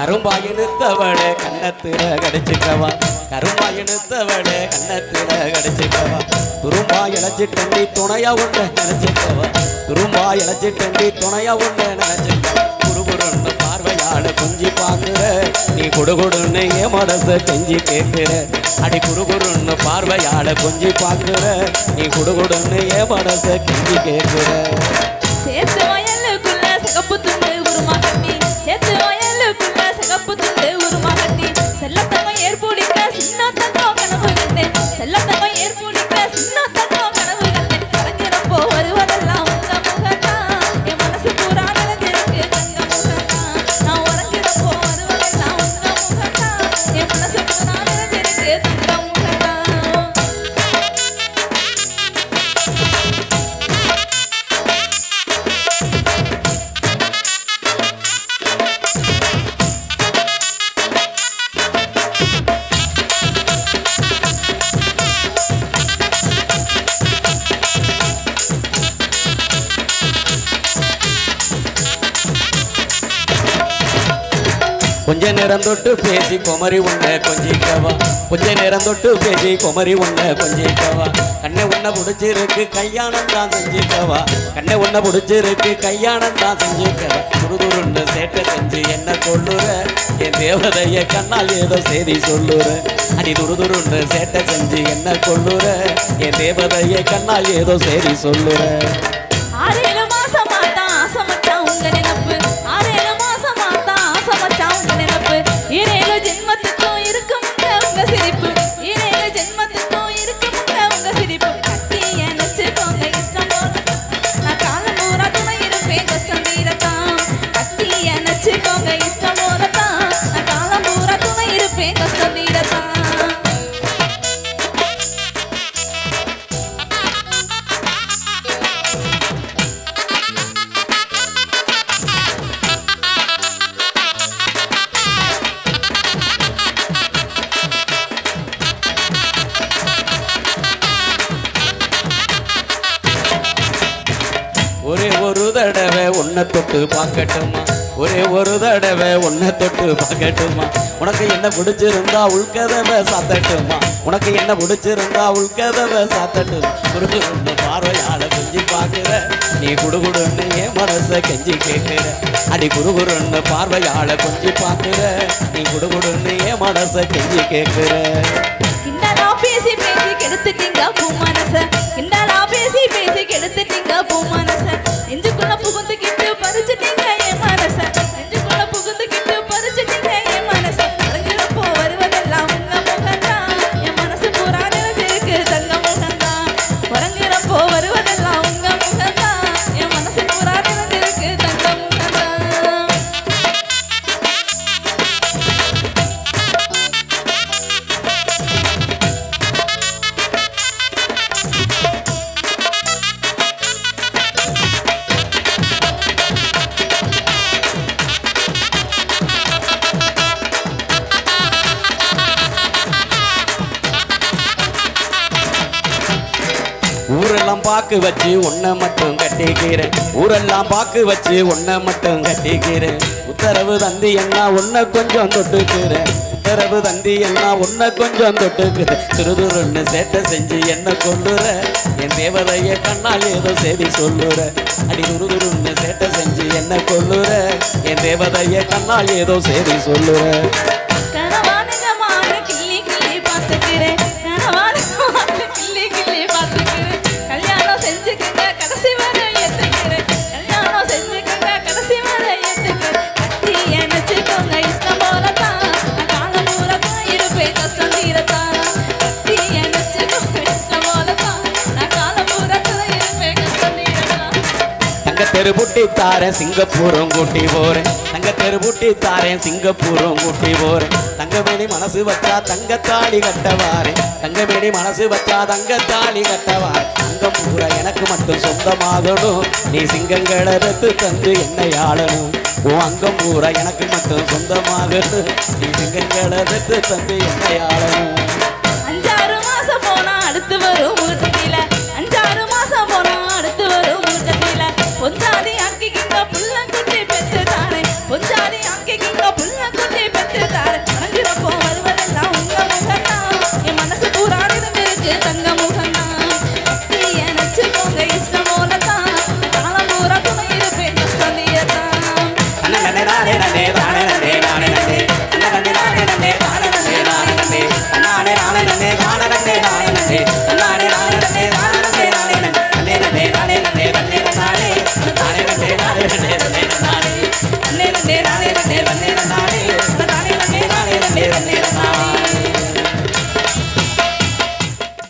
கரும்பாயினுத்தவளே கண்ணத்துல கடிச்சுக்கவா கரும்பாயினுத்தவளே கண்ணத்துல கடிச்சுக்கவா துரும்பா இழைச்சிட்டண்டி துணையா ஒண்ணு நினைச்சுக்கவா துரும்பா இழைச்சிட்டண்டி துணையா ஒண்ணு நினைச்சுக்கவா குறுகுறுன்னு பார்வையால கொஞ்சி பாக்குற நீ குடுகுடுன்னு என் மனச கெஞ்சி கேட்கிற அடி குறுகுறுன்னு பார்வையால கொஞ்சி பாக்குற நீ குடுகுடுன்னு என் மனச கெஞ்சி கேட்கிற சேத்து வயலுக்குள்ள சகப்பு துண்டு உருமா கட்டி சேத்து வயலுக்குள்ள சகப்பு துண்டு உருமா கட்டி செல்லத்தங்கம் ஏற்புடிக்க சின்ன தங்கம் கனவு கண்டேன் செல்லத்தங்கம் ஏற்புடிக்க சின்ன தங்கம் கனவு கண்டேன் கலைஞரப்போ வருவதெல்லாம் உங்க முகத்தான் என் மனசு பூரா நிறைஞ்சிருக்கு தங்க முகத்தான் நான் உறங்கிறப்போ வருவதெல்லாம் உங்க முகத்தான் என் மனசு பூரா நிறைஞ்சிருக்கு தங்க முகத்தான் கொஞ்ச நேரம் தொட்டு பேசி குமரி உன்னை கொஞ்சிக்கவா கொஞ்ச நேரம் தொட்டு பேசி குமரி உன்னை கொஞ்சிக்கவா கண்ணை உன்னை பிடிச்சிருக்கு கல்யாணம் தான் செஞ்சுக்கவா கண்ணை உன்னை பிடிச்சிருக்கு கல்யாணம் தான் செஞ்சுக்கவா துருதுருன்னு சேட்டை செஞ்சு என்ன கொள்ளுற என் தேவதைய கண்ணால் ஏதோ செய்தி சொல்லுற அடி துருதுருன்னு சேட்டை செஞ்சு என்ன கொள்ளுற என் தேவதைய கண்ணால் ஏதோ செய்தி சொல்லுற 6 மாசமா தான் ஆசமச்சான் உங்க நினைப்பு 6 மாசமா தான் ஆசமச்சான் உங்க நினைப்பு 7 ஜென்மத்துக்கும் இருக்குமுங்க உங்க சிரிப்பு 7 ஜென்மத்துக்கும் இருக்குமுங்க உங்க சிரிப்பு கட்டி நினைச்சுக்கோங்க இஷ்டம் போல நான் காலம் பூரா துணை இருப்பேன் கஷ்டம் தீரத்தான் கட்டி நினைச்சுக்கோங்க இஷ்டம் போலத்தான் நான் காலம் பூரா துணை இருப்பேன் கஷ்டம் தீரத்தான் ஒரே ஒரு தடவை உன்னை தொட்டு பார்க்கட்டுமா ஒரே ஒரு தடவை உன்னை தொட்டு பார்க்கட்டுமா உனக்கு என்ன பிடிச்சிருந்தா உள்கதவை சாத்தட்டுமா உனக்கு என்ன பிடிச்சிருந்தா உள்கதவை சாத்தட்டுமா குறுகுறுன்னு பார்வையால கெஞ்சி பார்க்கிற நீ குடுகுடுன்னு என் மனச கெஞ்சி கேட்கிற அடி குறுகுறுன்னு பார்வையால கொஞ்சி பார்க்கிற நீ குடுகுடுன்னு என் மனச கெஞ்சி கேட்கிற கிண்டலா பேசி பேசி கெடுத்துட்டீங்க பூ மனச கிண்டலா பேசி பேசி கெடுத்துட்டீங்க பூ மனச நெஞ்சுக்குள்ள புகுந்துக்கிட்டு பறிச்சுட்டீங்க என் மனச நெஞ்சுக்குள்ள புகுந்துக்கிட்டு பறிச்சுட்டீங்க என் மனச அழகிறப்போ வருவதெல்லாம் உங்க முகந்தான் என் மனசு பூரா நிறைஞ்சிருக்கு தங்க முகந்தான் உறங்குறப்போ வருவதெல்லாம் உங்க முகந்தான் என் மனசு பூரா நிறைஞ்சிருக்கு தங்க முகந்தான் ஊரெல்லாம் பாக்கு வச்சு உன்னை மட்டும் கட்டிக்கிறேன் ஊரெல்லாம் பாக்கு வச்சு உன்னை மட்டும் கட்டிக்கிறேன் உத்தரவு தந்தி என்ன உன்னை கொஞ்சம் தொட்டுக்கிறேன் உத்தரவு தந்தி என்ன உன்னை கொஞ்சம் தொட்டுக்கிறேன் திருதுருன்னு சேட்டை செஞ்சு என்ன கொள்ளுற என் தேவதைய கண்ணால் ஏதோ செய்தி சொல்லுற அடி துருதுருன்னு சேட்டை செஞ்சு என்ன கொள்ளுற என் தேவதைய கண்ணால் ஏதோ செய்தி சொல்லுற கனவானகமான கிள்ளி கிள்ளி பார்த்துக்கிறேன் கனவானகமான கிள்ளி கிள்ளி பார்த்துக்கிறேன் கல்யாணம் செஞ்சுக்கங்க கடைசி வரை ஏத்துக்கிறேன் கல்யாணம் செஞ்சுக்கங்க கடைசி வரை ஏத்துக்கிறேன் கட்டி நினைச்சுக்கோங்க இஷ்டம் போலத்தான் நான் காலம் பூரா தான் இருப்பேன் கஷ்டம் தீரத்தான் கட்டி நினைச்சுக்கோங்க இஷ்டம் போலத்தான் நான் காலம் பூரா தான் இருப்பேன் கஷ்டம் தீரத்தான் தங்க தெரு புட்டி தாரேன் சிங்கப்பூரும் கூட்டி போறேன் தங்க தெரு புட்டி தாரேன் சிங்கப்பூரும் கூட்டி போறேன் தங்கமேனி மனசு வச்சா தங்கத்தாடி கட்டவாரேன் தங்கமேனி மனசு வச்சா தங்கத்தாடி கட்டவாரேன் தங்கம் பூரா எனக்கு மட்டும் சொந்தமாகணும் நீ சிங்கங்களை எடுத்து தந்து என்னை ஆளணும் உன் அங்கம் பூரா எனக்கு மட்டும் சொந்தமாகணும் நீ சிங்கங்களை எடுத்து தந்து என்னை ஆளணும்